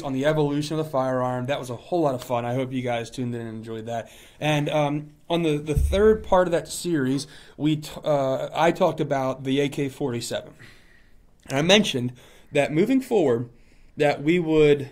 on the evolution of the firearm. That was a whole lot of fun. I hope you guys tuned in and enjoyed that. And on the third part of that series, I talked about the AK-47. And I mentioned that moving forward, that we would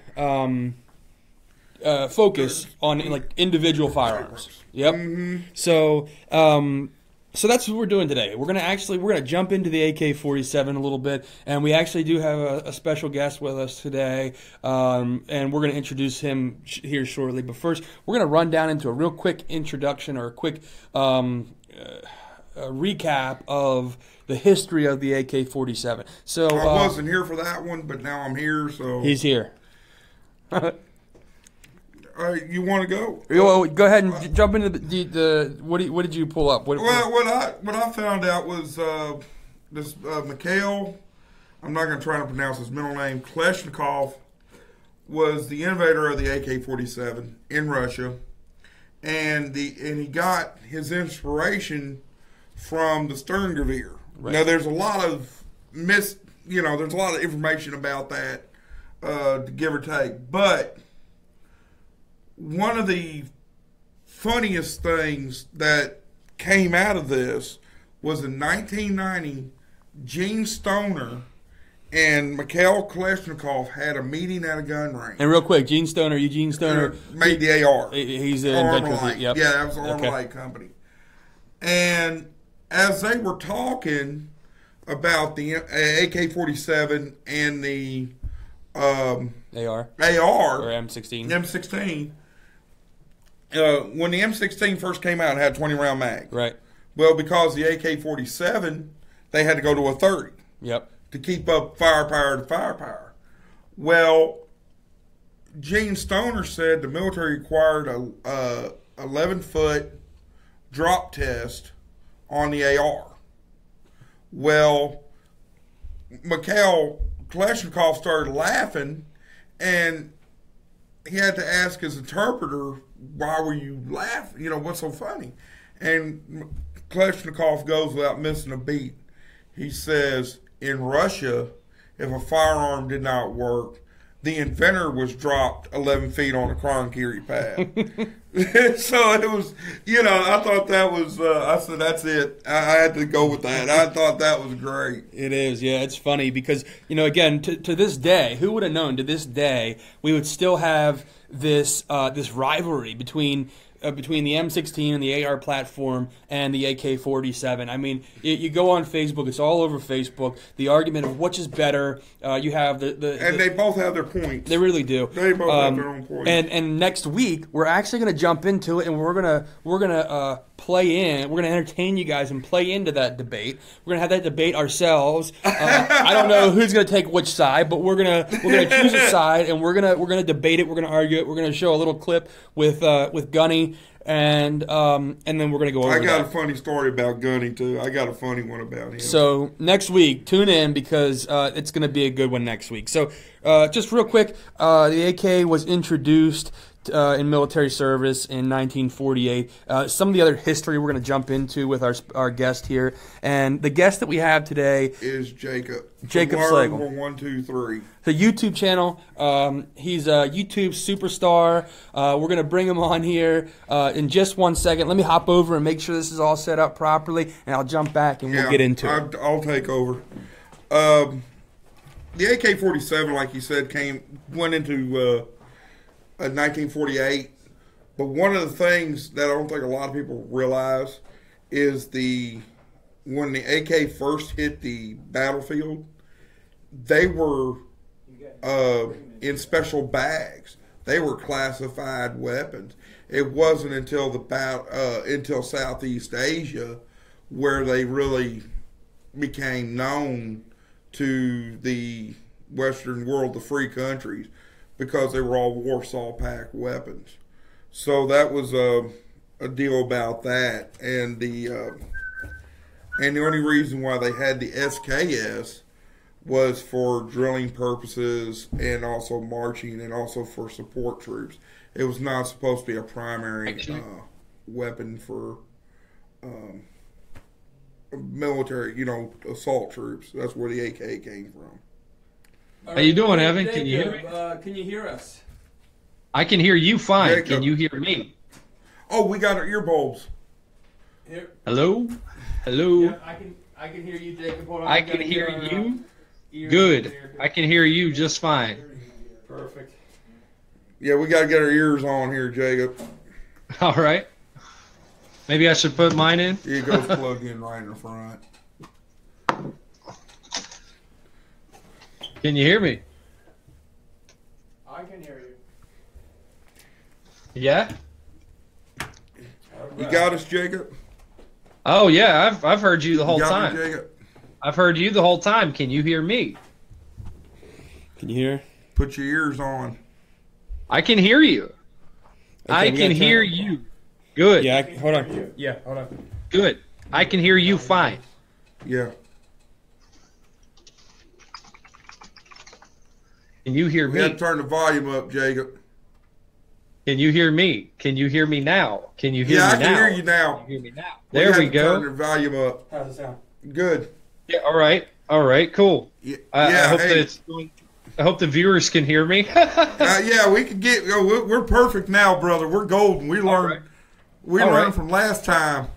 focus on like individual firearms. Yep. Mm-hmm. So that's what we're doing today. We're gonna jump into the AK-47 a little bit, and we actually do have a special guest with us today, and we're gonna introduce him here shortly. But first, we're gonna run down into a real quick introduction or a quick recap of the history of the AK-47. So I wasn't here for that one, but now I'm here. So he's here. You want to go? Go ahead and jump into the what did you pull up? What I found out was this Mikhail, I'm not going to try to pronounce his middle name, Kalashnikov, was the innovator of the AK-47 in Russia, and he got his inspiration from the Sterngewehr. Right. Now there's a lot of there's a lot of information about that, give or take, but one of the funniest things that came out of this was in 1990, Gene Stoner and Mikhail Kalashnikov had a meeting at a gun range. And real quick, Eugene Stoner made the AR. He's the inventor of it. Yep. Yeah, that was the Armalite company. And as they were talking about the AK-47 and the AR or M16. When the M16 first came out, it had 20-round mag. Right. Well, because the AK-47, they had to go to a 30. Yep. To keep up firepower to firepower. Well, Gene Stoner said the military required a 11-foot drop test on the AR. Well, Mikhail Kalashnikov started laughing, and he had to ask his interpreter, why were you laughing? What's so funny? And Kalashnikov goes without missing a beat. He says, in Russia, if a firearm did not work, the inventor was dropped 11 feet on a Kronkiri pad. So it was, I thought that was, I said, that's it. I had to go with that. I thought that was great. It is, yeah. It's funny because, again, to this day, who would have known to this day we would still have this rivalry between the M16 and the AR platform and the AK-47. I mean, you go on Facebook; it's all over Facebook. The argument of which is better. You have they both have their points. They really do. They both have their own points. And next week we're actually going to jump into it, and we're gonna play in. We're gonna entertain you guys and play into that debate. We're gonna have that debate ourselves. I don't know who's gonna take which side, but we're gonna choose a side, and we're gonna debate it. We're gonna argue it. We're gonna show a little clip with Gunny. And then we're going to go over I got a funny story about Gunny, too. I got a funny one about him. So next week, tune in because it's going to be a good one next week. So just real quick, the AK was introduced in military service in 1948. Some of the other history we're going to jump into with our guest here. And the guest that we have today is Jacob. Jacob Slagle. Learn123. The YouTube channel. He's a YouTube superstar. We're going to bring him on here in just 1 second. Let me hop over and make sure this is all set up properly, and I'll jump back and we'll get into it. I'll take over. The AK-47, like you said, went into 1948. But one of the things that I don't think a lot of people realize is when the AK first hit the battlefield, they were in special bags. They were classified weapons. It wasn't until until Southeast Asia where they really became known to the Western world, the free countries, because they were all Warsaw Pact weapons. So that was a deal about that, and the only reason why they had the SKS was for drilling purposes and also marching and also for support troops. It was not supposed to be a primary weapon for military, assault troops. That's where the AK came from. How you doing, Evan? Can you hear me? Can you hear us? I can hear you fine. Jacob. Can you hear me? Oh, we got our earbulbs. Here. Hello? Hello? Yeah, I can hear you, Jacob. Hold on. I can hear you. Ears Good. here. I can hear you just fine. Perfect. Yeah, we got to get our ears on here, Jacob. All right. Maybe I should put mine in? Here goes plug in right in the front. Can you hear me? I can hear you. Yeah? You got us, Jacob? Oh, yeah. I've heard you the whole You got time. me, Jacob? I've heard you the whole time. Can you hear me? Can you hear? Put your ears on. I can hear you. I we can gotta hear turn- you. Good. Yeah, hold on. Yeah, hold on. Good. I can hear you fine. Yeah. Can you hear We got to me? turn the volume up, Jacob. Can you hear me? Can you hear me now? Can you hear Yeah, me I now? can hear you now. Can you hear me now? We There got we to Turn go. the volume up. How's it sound? Good. Yeah, all right. All right, cool. Yeah, I hope hey. that it's going, I hope the viewers can hear me. Yeah, we can get. We're perfect now, brother. We're golden. We learned. right. We All learned right. from last time.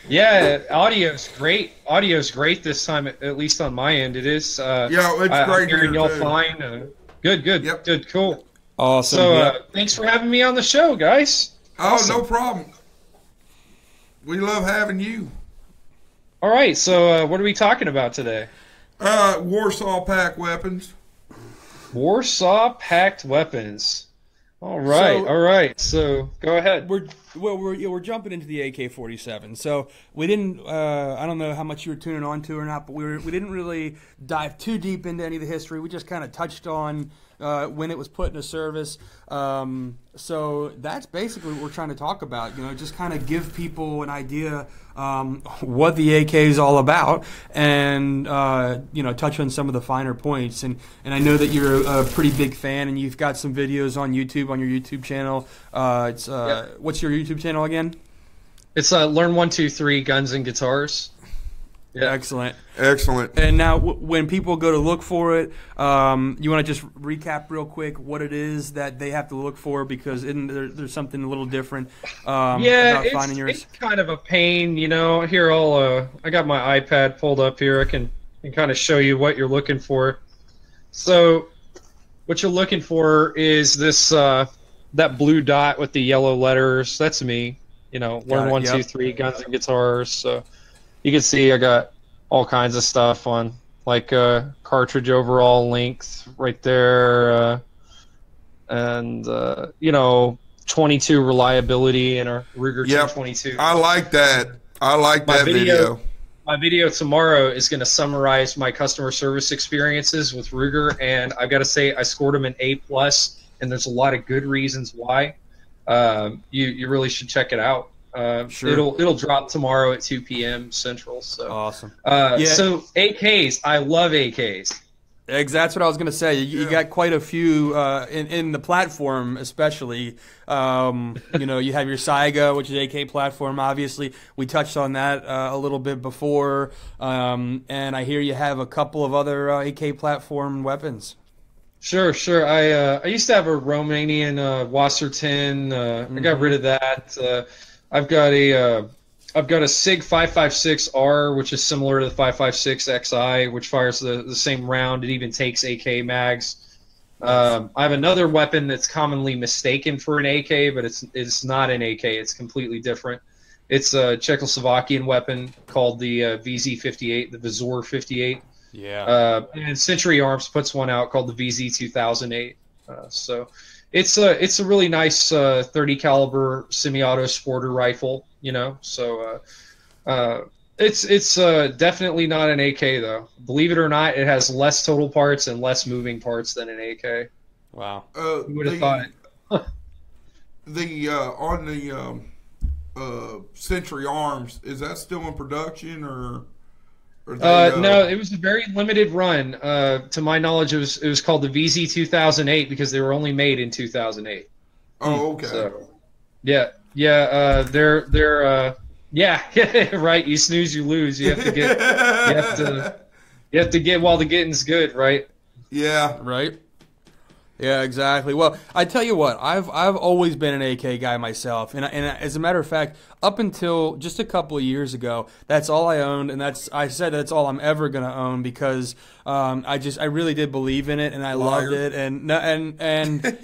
Yeah, audio's great. Audio's great this time, at least on my end. It is. Yeah, it's I'm great hearing here, y'all too. fine. Good, good, Yep. good, cool. Awesome. So, yeah. thanks for having me on the show, guys. Oh, Awesome. no problem. We love having you. All right, so what are we talking about today? Warsaw pack weapons. Warsaw packed weapons. All right, So- all right. So go ahead. We're jumping into the AK47. So we didn't. I don't know how much you were tuning on to or not, but we didn't really dive too deep into any of the history. We just kind of touched on when it was put into service. So that's basically what we're trying to talk about. You know, just kind of give people an idea what the AK is all about, and you know, touch on some of the finer points. And I know that you're a pretty big fan, and you've got some videos on YouTube on your YouTube channel. It's Yep. What's your YouTube channel again? It's Learn123 Guns and Guitars. Yeah. Excellent. Excellent. And now, when people go to look for it, you want to just recap real quick what it is that they have to look for, because there's something a little different Yeah, about finding yours. it's kind of a pain, you know. Here, I got my iPad pulled up here. I can kind of show you what you're looking for. So, what you're looking for is this that blue dot with the yellow letters. That's me. You know, Got it, Learn123 Guns and Guitars. So, you can see I got all kinds of stuff on, like cartridge overall length right there, and you know, 22 reliability in a Ruger Yep. 222. I like that. I like My that video. My video tomorrow is going to summarize my customer service experiences with Ruger, and I've got to say I scored them an A+, and there's a lot of good reasons why. You really should check it out. Sure. It'll drop tomorrow at 2 p.m. Central. So Awesome. So AKs, I love AKs. That's what I was going to say. You Yeah. got quite a few in the platform, especially. You know, you have your Saiga, which is AK platform. Obviously, we touched on that a little bit before, and I hear you have a couple of other AK platform weapons. Sure. I used to have a Romanian Wasserton. I got rid of that. I've got a SIG 556R, which is similar to the 556 XI, which fires the same round. It even takes AK mags. I have another weapon that's commonly mistaken for an AK, but it's not an AK. It's completely different. It's a Czechoslovakian weapon called the VZ58, the Vizor 58. Yeah. And Century Arms puts one out called the VZ 2008. So it's a really nice 30 caliber semi-auto sporter rifle, you know. So it's definitely not an AK though. Believe it or not, it has less total parts and less moving parts than an AK. Wow. Who would have thought it? On the Century Arms, is that still in production or No, it was a very limited run. To my knowledge, it was called the VZ 2008 because they were only made in 2008. Oh, okay. So, yeah, they're yeah, right. You snooze, you lose. You have to You have to get while the getting's good, right? Yeah. Right? Yeah, exactly. Well, I tell you what, I've always been an AK guy myself, and as a matter of fact, up until just a couple of years ago, that's all I owned, and I said that's all I'm ever gonna own because I really did believe in it, and I loved it, and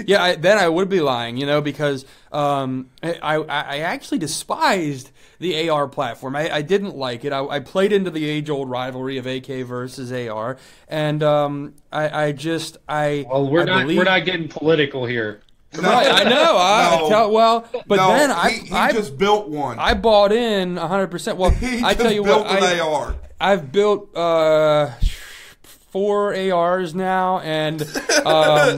yeah, then I would be lying, because I actually despised the AR platform. I didn't like it. I played into the age-old rivalry of AK versus AR, and Well, we're not getting political here. Right, I know. But then I just built one. I bought in 100%. Well, I tell you what, AR. I've built 4 ARs now, and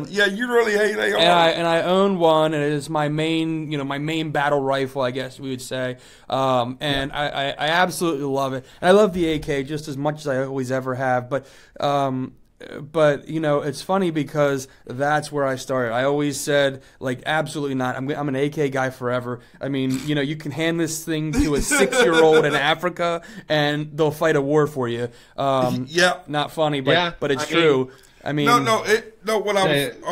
yeah, you really hate AR. and I own one, and it is my main, my main battle rifle, I guess we would say. And I absolutely love it, and I love the AK just as much as I always ever have. But it's funny because that's where I started. I always said, like, absolutely not. I'm an AK guy forever. I mean, you can hand this thing to a 6-year-old in Africa, and they'll fight a war for you. Yeah, not funny, but it's true. I mean, I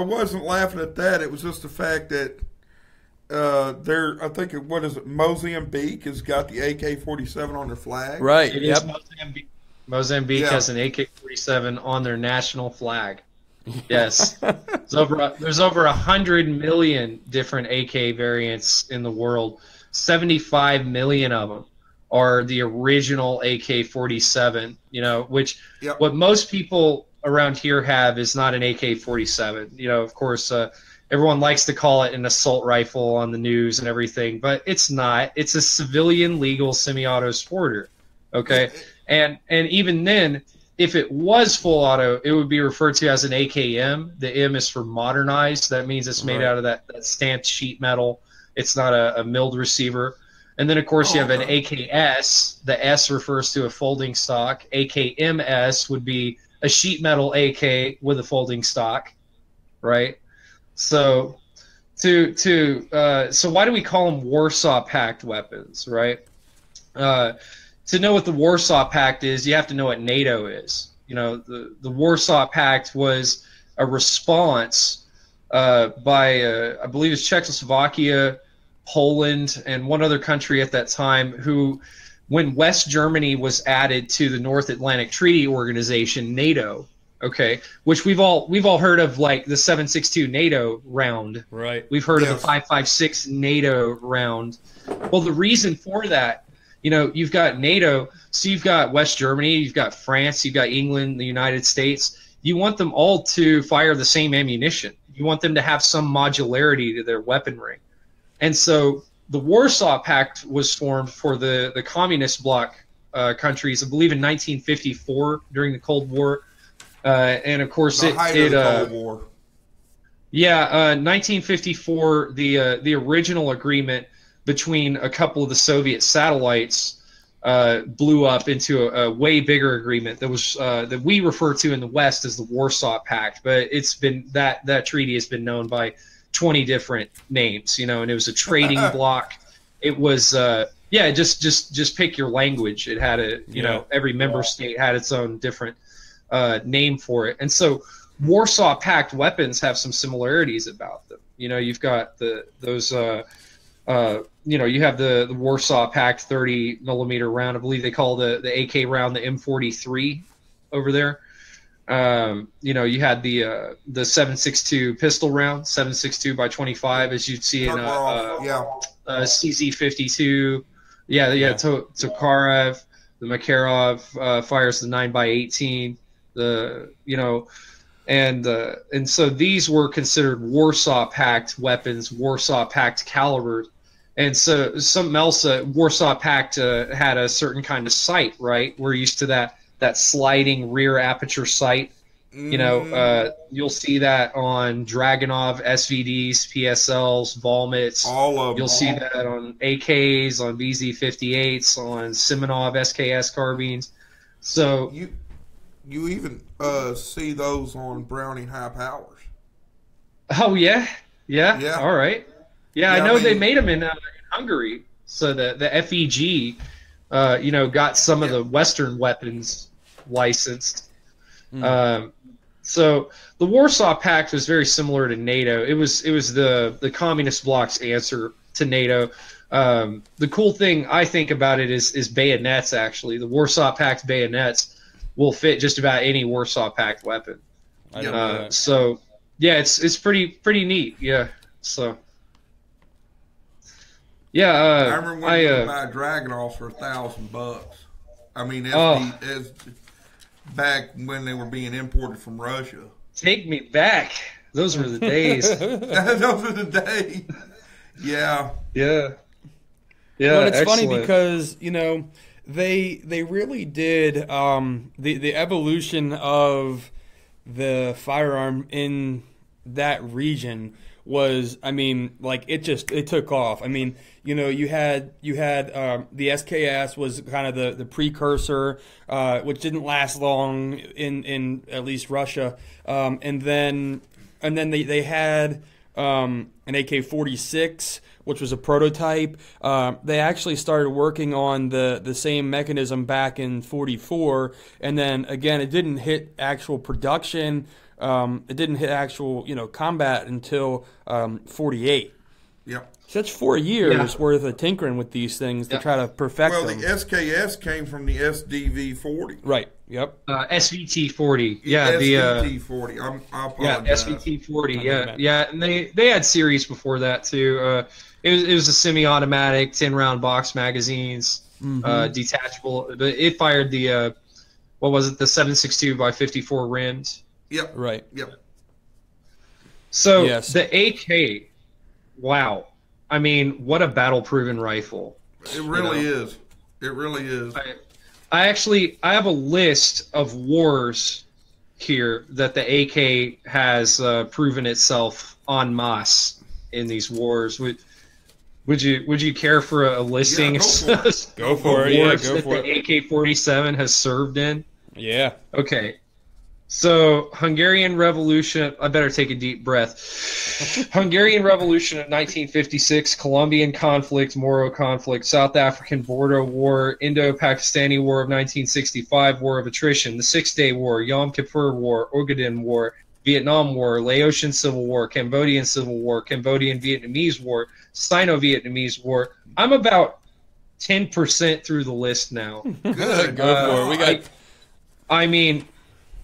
wasn't laughing at that. It was just the fact that I think what is it? Mozambique has got the AK-47 on their flag. Right. It is Mozambique. Mozambique has an AK-47 on their national flag. Yes. There's over 100 million different AK variants in the world. 75 million of them are the original AK-47, which what most people around here have is not an AK-47. Of course, everyone likes to call it an assault rifle on the news and everything, but it's not. It's a civilian legal semi-auto sporter, okay? And even then, if it was full auto, it would be referred to as an AKM. The M is for modernized. That means it's made out of that stamped sheet metal. It's not a milled receiver. And then, of course, you have an AKS. The S refers to a folding stock. AKMS would be a sheet metal AK with a folding stock, right? So, so why do we call them Warsaw Pact weapons, right? To know what the Warsaw Pact is, you have to know what NATO is. The Warsaw Pact was a response by, I believe it's Czechoslovakia, Poland, and one other country at that time who, when West Germany was added to the North Atlantic Treaty Organization, NATO, okay, which we've all heard of, like the 7.62 NATO round. Right. We've heard of the 5.56 NATO round. Well, the reason for that, you've got NATO, so you've got West Germany, you've got France, you've got England, the United States. You want them all to fire the same ammunition. You want them to have some modularity to their weaponry. And so the Warsaw Pact was formed for the communist bloc countries, I believe in 1954 during the Cold War. And of course, the height of the Cold War. Yeah, 1954, the original agreement between a couple of the Soviet satellites blew up into a way bigger agreement that was that we refer to in the West as the Warsaw Pact, but it's been that treaty has been known by 20 different names, and it was a trading bloc. It was just pick your language. It had every member state had its own different name for it, and so Warsaw Pact weapons have some similarities about them. You've got you have the Warsaw Pact 30 millimeter round. I believe they call the AK round the M43 over there. You had the 7.62 pistol round, 7.62 by 25, as you'd see in a CZ52. Tokarev, the Makarov fires the 9x18. And so these were considered Warsaw Pact weapons, Warsaw Pact calibers. And so something else, Warsaw Pact had a certain kind of sight, right? We're used to that sliding rear aperture sight. You'll see that on Dragunov SVDs, PSLs, Volmets. All of them. You'll see that on AKs, on VZ58s, on Simonov SKS carbines. So you even see those on Browning high powers. Oh yeah. All right. Yeah, I know they made them in Hungary. So the FEG, got some of the Western weapons licensed. So the Warsaw Pact was very similar to NATO. It was the communist bloc's answer to NATO. The cool thing I think about it is bayonets. Actually, the Warsaw Pact bayonets will fit just about any Warsaw Pact weapon. I don't know that. So yeah, it's pretty neat. Yeah. So yeah, I remember when you could buy a Dragunov for $1,000. I mean, as back when they were being imported from Russia. Take me back. Those were the days. Those were the days. Yeah. Yeah. But it's excellent. funny because, you know, they really did the evolution of the firearm in that region was, I mean, like it took off. I mean, you know, you had the SKS was kind of the precursor, which didn't last long in at least Russia, and then they had an AK-46, which was a prototype. They actually started working on the same mechanism back in '44, and then again, it didn't hit actual production. It didn't hit actual, you know, combat until '48. Yep. So that's 4 years worth of tinkering with these things to try to perfect them. Well, the SKS came from the SDV-40. Right. Yep. SVT-40. Yeah. SVT-40. I apologize. SVT-40. Yeah. And they had series before that too. It was a semi-automatic 10-round box magazines, detachable. But it fired the what was it? The 7.62 by 54 rims. Yep. Right. Yep. So the AK, wow. I mean, what a battle-proven rifle. It really is. It really is. I have a list of wars here that the AK has proven itself en masse in these wars. Would you care for a listing? Yeah, go for it. Yeah, go for it. The AK-47 has served in. Yeah. Okay. So, Hungarian Revolution, I better take a deep breath. Hungarian Revolution of 1956, Colombian conflict, Moro conflict, South African Border War, Indo-Pakistani War of 1965, War of Attrition, the Six-Day War, Yom Kippur War, Ogaden War, Vietnam War, Laotian Civil War, Cambodian Civil War, Cambodian-Vietnamese War, Sino-Vietnamese War. I'm about 10% through the list now. Good. Go for it. We got. I mean,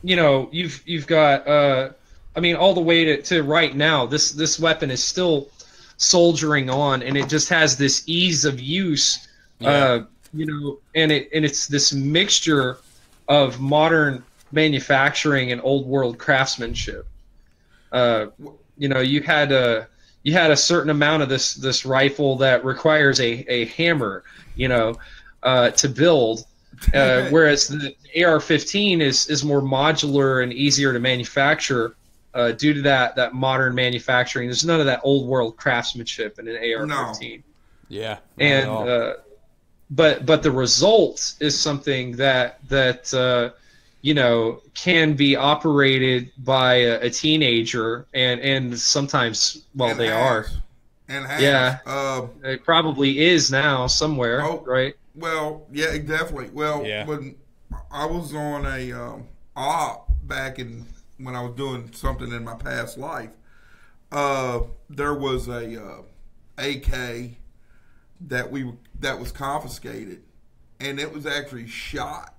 you know, you've got, I mean, all the way to right now, this weapon is still soldiering on, and it just has this ease of use, you know, and it's this mixture of modern manufacturing and old world craftsmanship. You know, you had a certain amount of this rifle that requires a hammer, you know, to build. Whereas the AR-15 is more modular and easier to manufacture due to that modern manufacturing. There's none of that old world craftsmanship in an AR-15. No. Yeah. And but the result is something that you know, can be operated by a teenager and sometimes they are. And has. Yeah. It probably is now somewhere, right? Well, yeah, definitely. Well, when I was on a op back when I was doing something in my past life, there was a AK that was confiscated, and it was actually shot.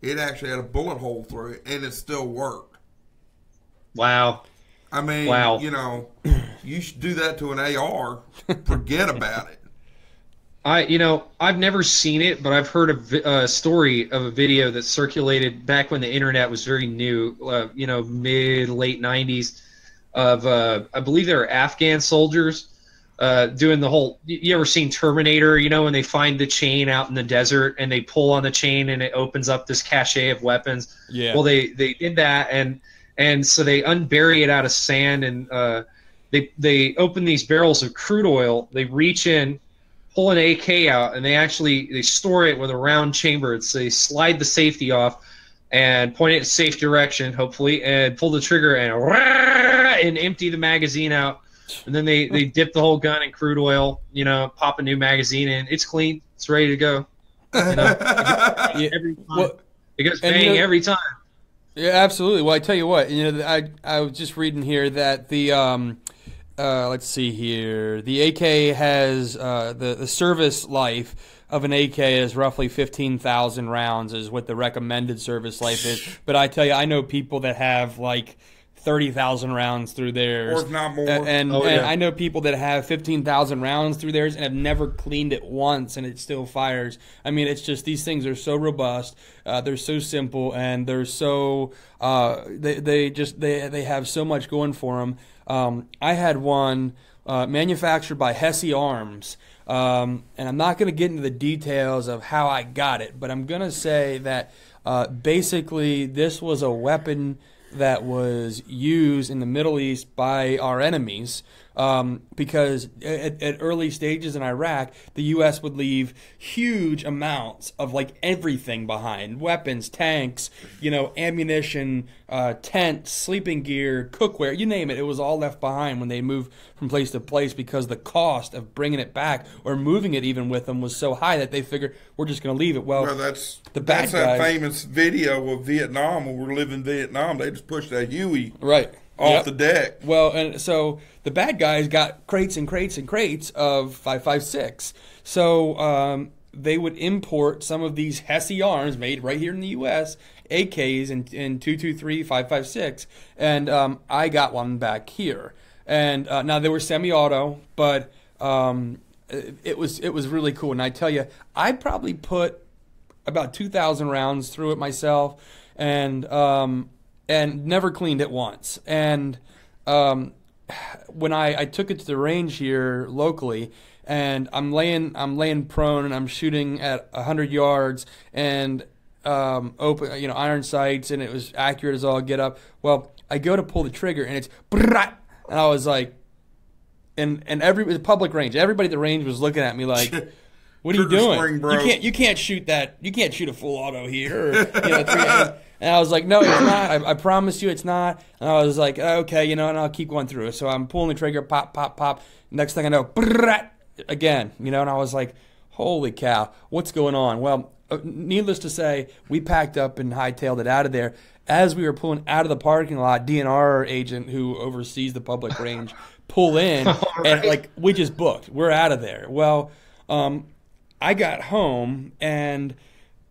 It actually had a bullet hole through it, and it still worked. Wow. I mean, you know, you should do that to an AR. Forget about it. I've never seen it, but I've heard a story of a video that circulated back when the internet was very new, you know, late 90s, of, I believe they were Afghan soldiers doing the whole, you ever seen Terminator, you know, when they find the chain out in the desert and they pull on the chain and it opens up this cache of weapons? Yeah. Well, they did that, and so they unbury it out of sand, and they open these barrels of crude oil, they reach in, pull an AK out, and they store it with a round chamber. So they slide the safety off and point it in a safe direction, hopefully, and pull the trigger and empty the magazine out. And then they dip the whole gun in crude oil, you know, pop a new magazine in. It's clean. It's ready to go. You know? Every time. It goes bang every time. Yeah, absolutely. Well, I tell you what, I was just reading here that the let's see here, the AK has the service life of an AK is roughly 15,000 rounds is what the recommended service life is. But I tell you, I know people that have like 30,000 rounds through theirs, or if not more. And I know people that have 15,000 rounds through theirs and have never cleaned it once, and it still fires. I mean, it's just these things are so robust, they're so simple, and they're so they have so much going for them. I had one manufactured by Hesse Arms. And I'm not going to get into the details of how I got it, but I'm going to say that basically this was a weapon that was used in the Middle East by our enemies, because at early stages in Iraq, the U.S. would leave huge amounts of like everything behind: weapons, tanks, ammunition, tents, sleeping gear, cookware, you name it. It was all left behind when they moved from place to place, because the cost of bringing it back or moving it even with them was so high that they figured we're just going to leave it. Well, that's that famous video of Vietnam when we're living in Vietnam. They just pushed that Huey off the deck. Well, and so the bad guys got crates and crates and crates of 5.56. So they would import some of these Hesse arms made right here in the U.S., AKs in 223, 5.56, and I got one back here. And now they were semi-auto, but it was really cool. And I tell you, I probably put about 2,000 rounds through it myself, and never cleaned it once. And when I took it to the range here locally, and I'm laying prone and I'm shooting at 100 yards and open, iron sights, and it was accurate as all get up. Well, I go to pull the trigger and it's brrrr, and I was like, and the public range, everybody at the range was looking at me like, what are you doing? Spring, bro. You can't shoot that. You can't shoot a full auto here. Or, and I was like, no, it's not. I promise you it's not. And I was like, okay, and I'll keep going through it. So I'm pulling the trigger, pop, pop, pop. Next thing I know, again, and I was like, holy cow, what's going on? Well, needless to say, we packed up and hightailed it out of there. As we were pulling out of the parking lot, DNR agent who oversees the public range pull in, and like, we just booked. We're out of there. Well, I got home and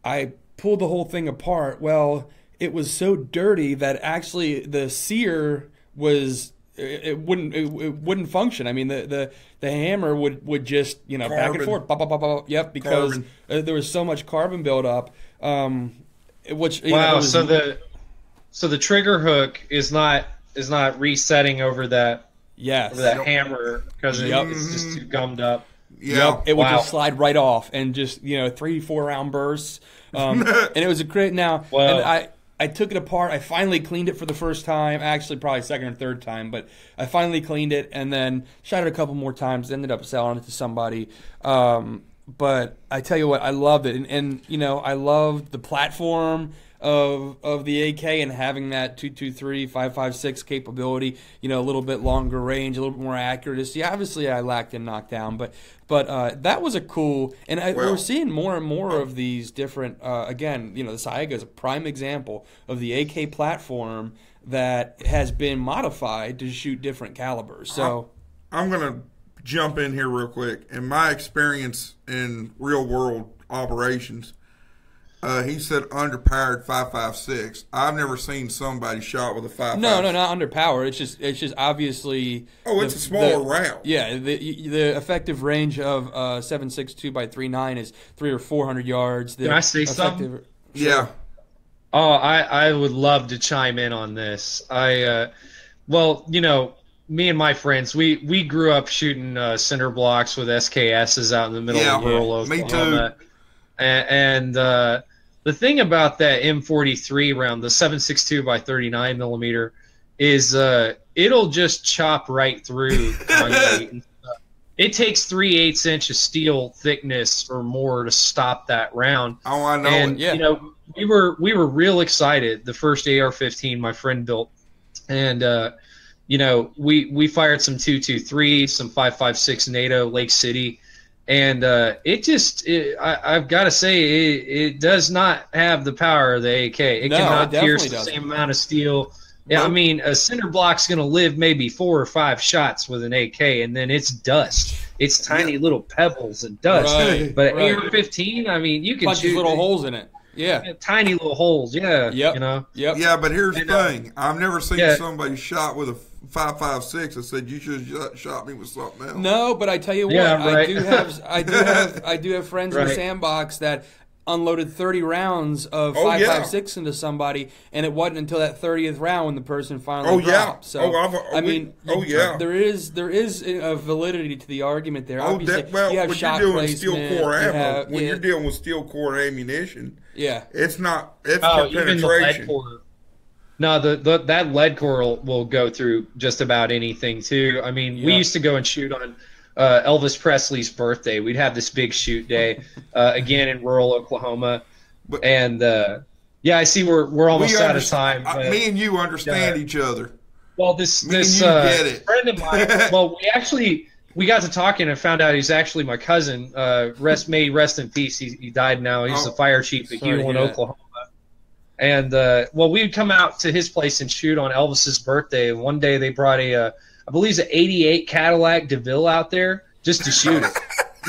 I pulled the whole thing apart. Well, it was so dirty that actually the sear was it wouldn't function. I mean, the hammer would just back and forth, pop, pop, pop, pop, yep, because there was so much carbon buildup. Which so the trigger hook is not resetting over that hammer because it's just too gummed up. Yeah, yep, it would just slide right off, and just 3-4 round bursts, and it was a great. Now, and I took it apart. I finally cleaned it for the first time. Actually, probably second or third time, but I finally cleaned it and then shot it a couple more times. Ended up selling it to somebody. But I tell you what, I loved it, and I loved the platform of the AK and having that 223, 5.56 capability. A little bit longer range, a little bit more accuracy. Obviously, I lacked in knockdown, but that was a cool. And we're seeing more and more of these different. Again, the Saiga is a prime example of the AK platform that has been modified to shoot different calibers. So I'm gonna jump in here real quick. In my experience in real world operations, he said underpowered 5.56. I've never seen somebody shot with a 5.56. No, not underpowered. It's just obviously. Oh, it's a smaller round. Yeah, the effective range of 7.62 by 3.9 is 300 or 400 yards. Can I say something? Sure. Yeah. Oh, I would love to chime in on this. Me and my friends, we grew up shooting cinder blocks with SKSs out in the middle of rural Oklahoma. Me too. And the thing about that M43 round, the 7.62 by 39 millimeter, is it'll just chop right through concrete. It takes 3/8 inch of steel thickness or more to stop that round. Oh, I know. And we were real excited. The first AR-15 my friend built, and we fired some 223, some 5.56 NATO Lake City, and I've got to say it does not have the power of the AK. It No, cannot it pierce definitely the doesn't. same amount of steel. Yeah, I Nope. mean, a cinder block's going to live maybe 4 or 5 shots with an AK, and then it's dust. It's tiny little pebbles and dust. Right, But right. AR-15, I mean, you can Punches shoot little holes in it. Yeah. tiny little holes. Yeah, Yep. you know. Yep. Yeah, but here's the And, thing. I've never seen yeah. somebody shot with a 5.56 and said you should have shot me with something else. No, but I tell you what, Yeah, I right. do have friends in the Right. sandbox that unloaded 30 rounds of Oh, yeah. 5.56 into somebody, and it wasn't until that 30th round when the person finally Oh, yeah. dropped. So Oh, I mean, yeah. there is a validity to the argument there. Oh, Obviously, well, you have when shot you're doing steel placement, core you ammo, have- when yeah, you're dealing with steel core ammunition, yeah. it's not. It's Oh, for even the lead penetration. core. No, that lead core will go through just about anything too. I mean, we Yeah. used to go and shoot on Elvis Presley's birthday. We'd have this big shoot day again in rural Oklahoma, But- and yeah, I see we're almost out of understand- time. me and you understand Yeah. each other. Well, this Me and you get it. friend of mine. Well, we got to talking and found out he's actually my cousin. May he rest in peace. He died now. He's the fire chief at Sorry to Hewlin, hear that. Oklahoma. And well, we'd come out to his place and shoot on Elvis's birthday. And one day they brought I believe it's an '88 Cadillac DeVille out there just to shoot it.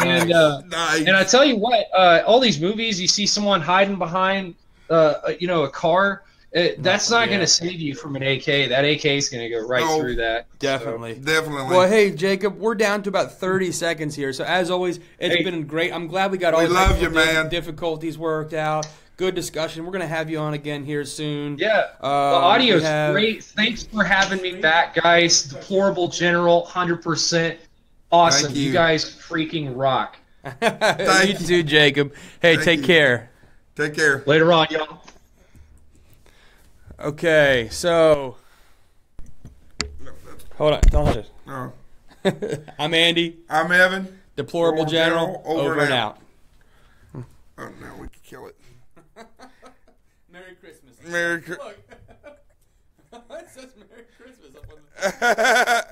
And Nice. and I tell you what, all these movies, you see someone hiding behind, a car. That's not Yeah. going to save you from an AK. That AK is going to go right No. through that. Definitely. Definitely. Well, hey, Jacob, we're down to about 30 seconds here. So, as always, it's Hey. been great. I'm glad we got all We the love technical you, man. difficulties worked out. Good discussion. We're going to have you on again here soon. Yeah, the we audio's have- great. Thanks for having me back, guys. Deplorable General, 100% awesome. Thank you. Guys freaking rock. You too, Jacob. Hey, Thank take you. care. Take care. Later on, y'all. Okay, so hold on, don't hold it. No. I'm Andy, I'm Evan. Deplorable General, over and out. Oh, now we can kill it. Merry Christmas. Merry Christmas. Look, it says Merry Christmas up on the